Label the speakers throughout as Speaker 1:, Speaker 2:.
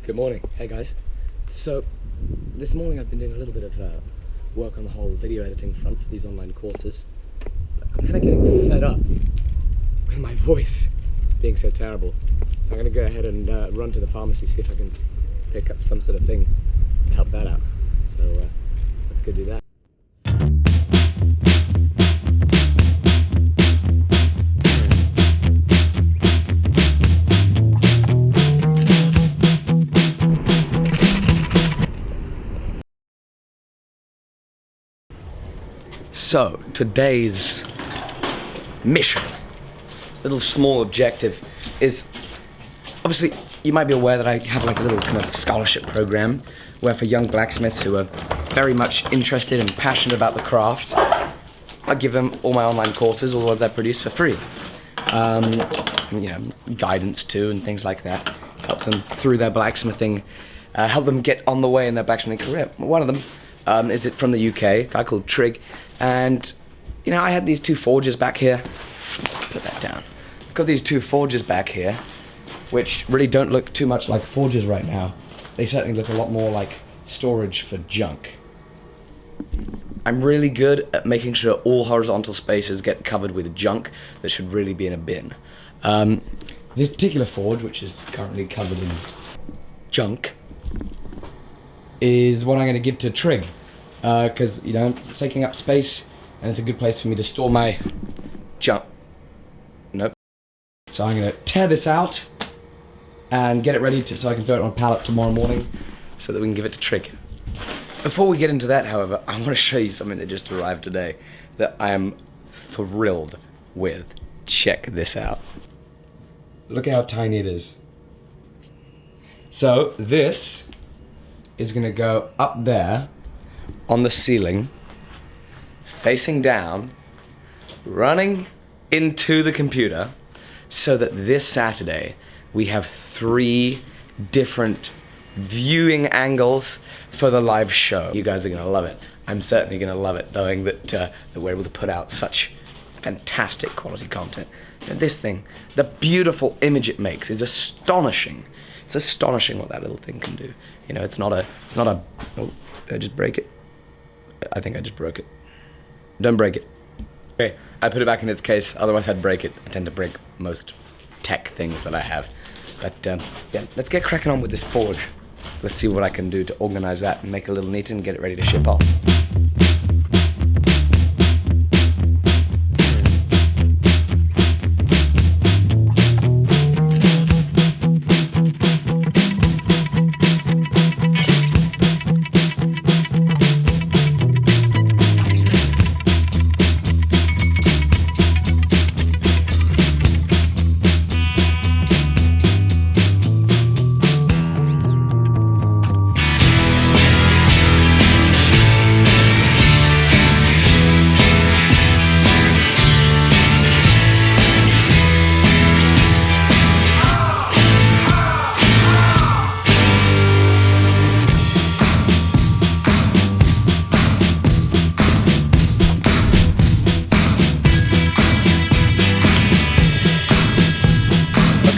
Speaker 1: Good morning. Hey guys. So this morning I've been doing a little bit of work on the whole video editing front for these online courses. I'm kind of getting fed up with my voice being so terrible. So I'm going to go ahead and run to the pharmacy, see if I can pick up some sort of thing to help that out. So let's go do that. So, today's mission, little small objective, is obviously you might be aware that I have like a little kind of scholarship program where for young blacksmiths who are very much interested and passionate about the craft, I give them all my online courses, all the ones I produce for free. You know, guidance too and things like that. Help them through their blacksmithing, help them get on the way in their blacksmithing career. One of them is it from the UK, a guy called Trig, and you know, I had these two forges back here. Put that down. I've got these two forges back here, which really don't look too much like forges right now. They certainly look a lot more like storage for junk. I'm really good at making sure all horizontal spaces get covered with junk that should really be in a bin. This particular forge, which is currently covered in junk, is what I'm going to give to Trig. Because, you know, it's taking up space and it's a good place for me to store my junk. Nope. So I'm going to tear this out and get it ready so I can throw it on a pallet tomorrow morning so that we can give it to Trig. Before we get into that, however, I want to show you something that just arrived today that I am thrilled with. Check this out. Look at how tiny it is. So this is going to go up there on the ceiling, facing down, running into the computer, so that this Saturday we have 3 different viewing angles for the live show. You guys are gonna love it. I'm certainly gonna love it, knowing that we're able to put out such fantastic quality content. And this thing, the beautiful image it makes is astonishing. It's astonishing what that little thing can do. You know, it's not a, oh, did I just break it? I think I just broke it. Don't break it. Okay, I put it back in its case, otherwise I'd break it. I tend to break most tech things that I have. But yeah, let's get cracking on with this forge. Let's see what I can do to organize that and make it a little neater and get it ready to ship off.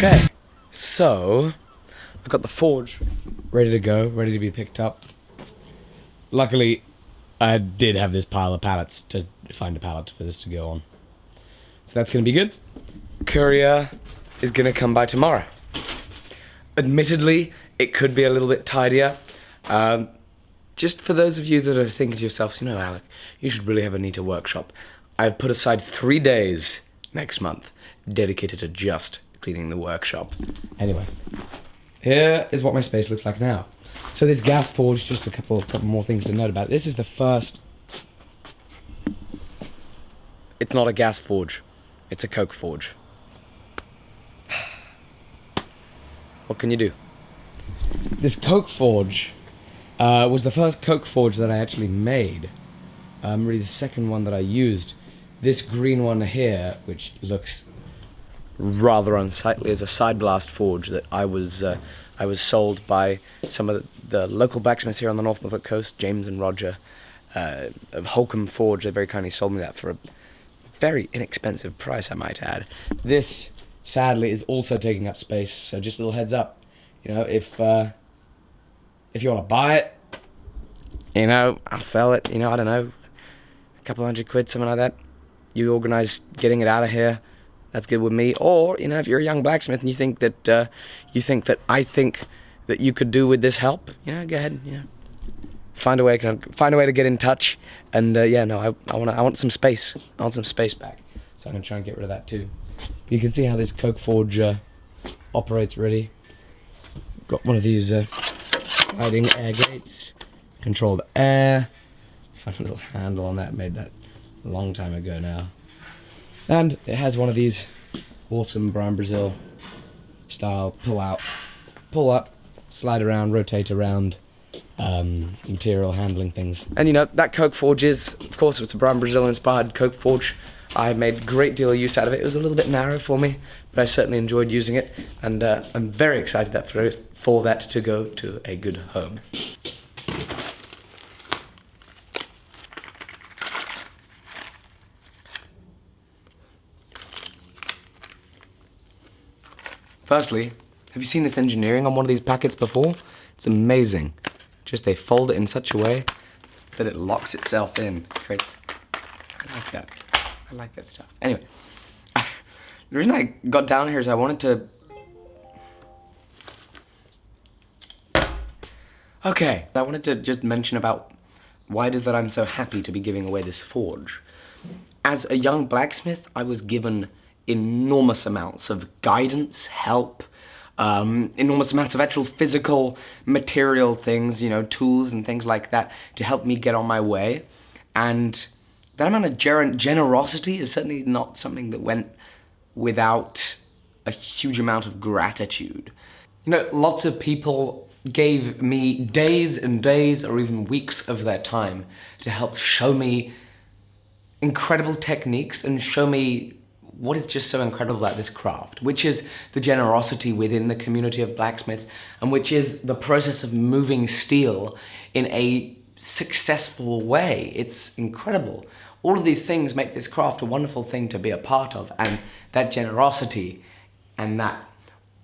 Speaker 1: Okay, so I've got the forge ready to go, ready to be picked up. Luckily, I did have this pile of pallets to find a pallet for this to go on. So that's going to be good. Courier is going to come by tomorrow. Admittedly, it could be a little bit tidier. Just for those of you that are thinking to yourselves, you know, Alec, you should really have a neater workshop. I've put aside 3 days next month dedicated to just cleaning the workshop. Anyway, here is what my space looks like now. So this gas forge, just a couple more things to note about. This is the first. It's not a gas forge, it's a coke forge. What can you do? This coke forge was the first coke forge that I actually made. Really the second one that I used. This green one here, which looks rather unsightly, is a side blast forge that I was sold by some of the local blacksmiths here on the North Norfolk coast, James and Roger of Holcombe Forge. They very kindly sold me that for a very inexpensive price, I might add. This, sadly, is also taking up space, so just a little heads up. You know, if If you want to buy it, you know, I'll sell it, you know, I don't know, a couple £100, something like that. You organise getting it out of here, that's good with me. Or, you know, if you're a young blacksmith and you think that I think that you could do with this help, you know, go ahead, you know, find a way to get in touch. And yeah, no, I want some space. I want some space back. So I'm gonna try and get rid of that too. You can see how this coke forge operates really. Got one of these sliding air gates, controlled air. Found a little handle on that, made that a long time ago now. And it has one of these awesome Brown Brazil style pull out, pull up, slide around, rotate around material handling things. And you know, that coke forge is, of course, it's a Brown Brazil inspired coke forge. I made a great deal of use out of it. It was a little bit narrow for me, but I certainly enjoyed using it, and I'm very excited for that to go to a good home. Firstly, have you seen this engineering on one of these packets before? It's amazing. Just they fold it in such a way that it locks itself in. Creates, I like that. I like that stuff. Anyway, the reason I got down here is I wanted to just mention about why it is that I'm so happy to be giving away this forge. As a young blacksmith, I was given enormous amounts of guidance, help, enormous amounts of actual physical material things, you know, tools and things like that to help me get on my way. And that amount of generosity is certainly not something that went without a huge amount of gratitude. You know, lots of people gave me days and days or even weeks of their time to help show me incredible techniques and show me what is just so incredible about this craft, which is the generosity within the community of blacksmiths, and which is the process of moving steel in a successful way. It's incredible. All of these things make this craft a wonderful thing to be a part of, and that generosity and that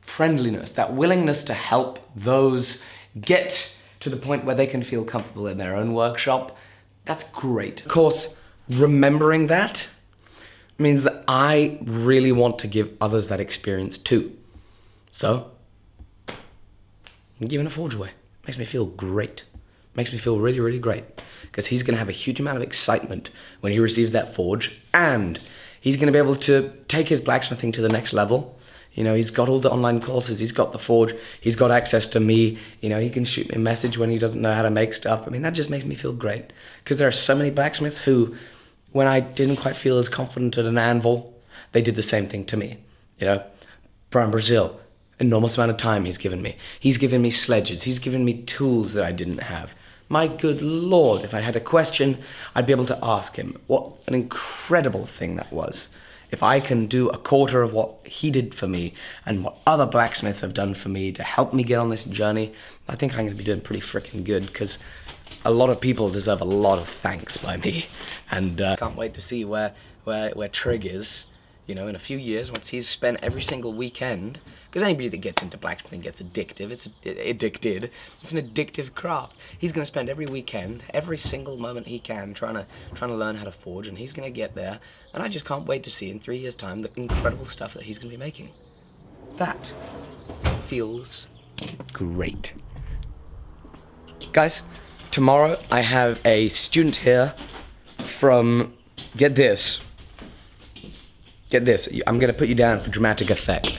Speaker 1: friendliness, that willingness to help those get to the point where they can feel comfortable in their own workshop, that's great. Of course, remembering that means that I really want to give others that experience too. So, I'm giving a forge away. Makes me feel great. Makes me feel really, really great. Because he's gonna have a huge amount of excitement when he receives that forge, and he's gonna be able to take his blacksmithing to the next level. You know, he's got all the online courses, he's got the forge, he's got access to me, you know, he can shoot me a message when he doesn't know how to make stuff. I mean, that just makes me feel great. Because there are so many blacksmiths who, when I didn't quite feel as confident at an anvil, they did the same thing to me. You know, Brown Brazil, enormous amount of time he's given me. He's given me sledges, he's given me tools that I didn't have. My good Lord, if I had a question, I'd be able to ask him. What an incredible thing that was. If I can do a quarter of what he did for me and what other blacksmiths have done for me to help me get on this journey, I think I'm gonna be doing pretty freaking good, because a lot of people deserve a lot of thanks by me. And can't wait to see where Trig is, you know, in a few years, once he's spent every single weekend, because anybody that gets into blacksmithing gets addictive. It's addicted. It's an addictive craft. He's gonna spend every weekend, every single moment he can, trying to learn how to forge, and he's gonna get there. And I just can't wait to see in 3 years' time the incredible stuff that he's gonna be making. That feels great. Guys, tomorrow I have a student here from, get this, I'm gonna put you down for dramatic effect.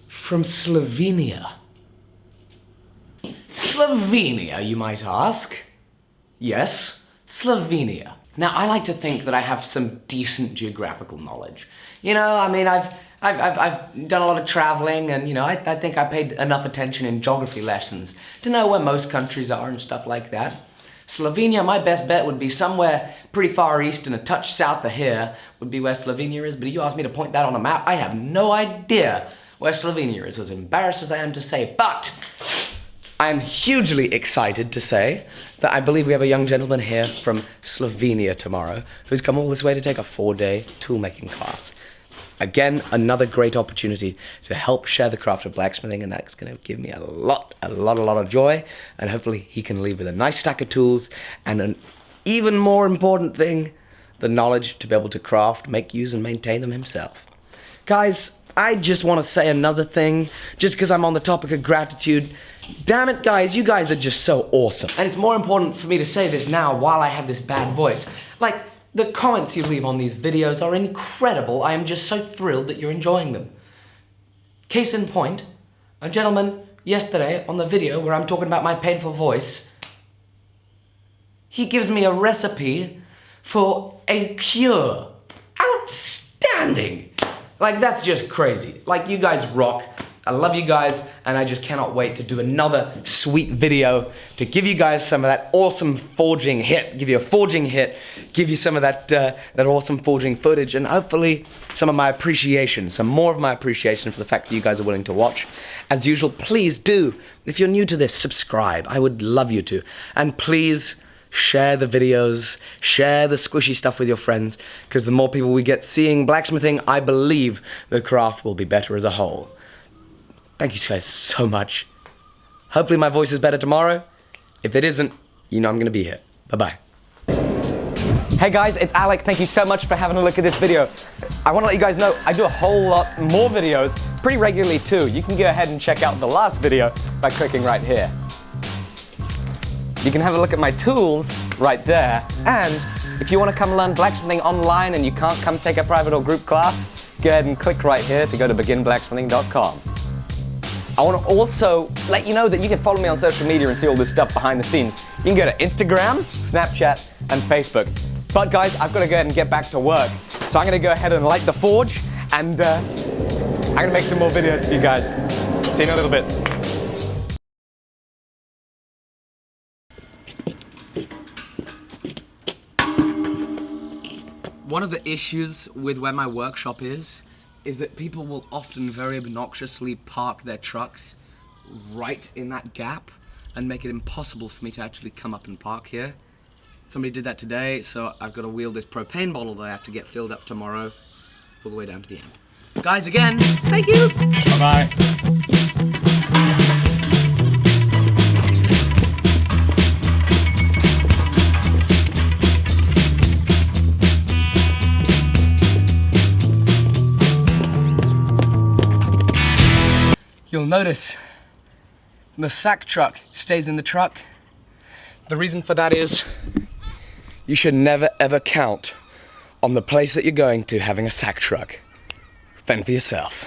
Speaker 1: From Slovenia. Slovenia, you might ask. Yes, Slovenia. Now, I like to think that I have some decent geographical knowledge. You know, I mean, I've done a lot of traveling, and you know, I think I paid enough attention in geography lessons to know where most countries are and stuff like that. Slovenia, my best bet would be somewhere pretty far east and a touch south of here would be where Slovenia is, but if you asked me to point that on a map, I have no idea where Slovenia is, as embarrassed as I am to say, but I'm hugely excited to say that I believe we have a young gentleman here from Slovenia tomorrow who's come all this way to take a 4-day tool-making class. Again, another great opportunity to help share the craft of blacksmithing, and that's going to give me a lot of joy, and hopefully he can leave with a nice stack of tools, and an even more important thing, the knowledge to be able to craft, make, use, and maintain them himself. Guys, I just want to say another thing, just because I'm on the topic of gratitude. Damn it, guys, you guys are just so awesome. And it's more important for me to say this now while I have this bad voice. Like, the comments you leave on these videos are incredible. I am just so thrilled that you're enjoying them. Case in point, a gentleman yesterday on the video where I'm talking about my painful voice, he gives me a recipe for a cure. Outstanding! Like, that's just crazy. Like, you guys rock. I love you guys, and I just cannot wait to do another sweet video to give you guys some of that awesome forging hit, give you a forging hit, give you some of that awesome forging footage, and hopefully some of my appreciation, some more of my appreciation for the fact that you guys are willing to watch. As usual, please do, if you're new to this, subscribe. I would love you to. And please share the videos, share the squishy stuff with your friends, because the more people we get seeing blacksmithing, I believe the craft will be better as a whole. Thank you guys so much. Hopefully my voice is better tomorrow. If it isn't, you know I'm gonna be here. Bye-bye. Hey guys, it's Alec. Thank you so much for having a look at this video. I want to let you guys know I do a whole lot more videos pretty regularly too. You can go ahead and check out the last video by clicking right here. You can have a look at my tools right there. And if you want to come learn blacksmithing online and you can't come take a private or group class, go ahead and click right here to go to beginblacksmithing.com. I want to also let you know that you can follow me on social media and see all this stuff behind the scenes. You can go to Instagram, Snapchat, and Facebook. But guys, I've got to go ahead and get back to work. So I'm going to go ahead and light the forge, and I'm going to make some more videos for you guys. See you in a little bit. One of the issues with where my workshop is that people will often very obnoxiously park their trucks right in that gap and make it impossible for me to actually come up and park here. Somebody did that today, so I've got to wheel this propane bottle that I have to get filled up tomorrow all the way down to the end. Guys, again, thank you! Bye-bye. You'll notice the sack truck stays in the truck. The reason for that is you should never ever count on the place that you're going to having a sack truck. Fend for yourself.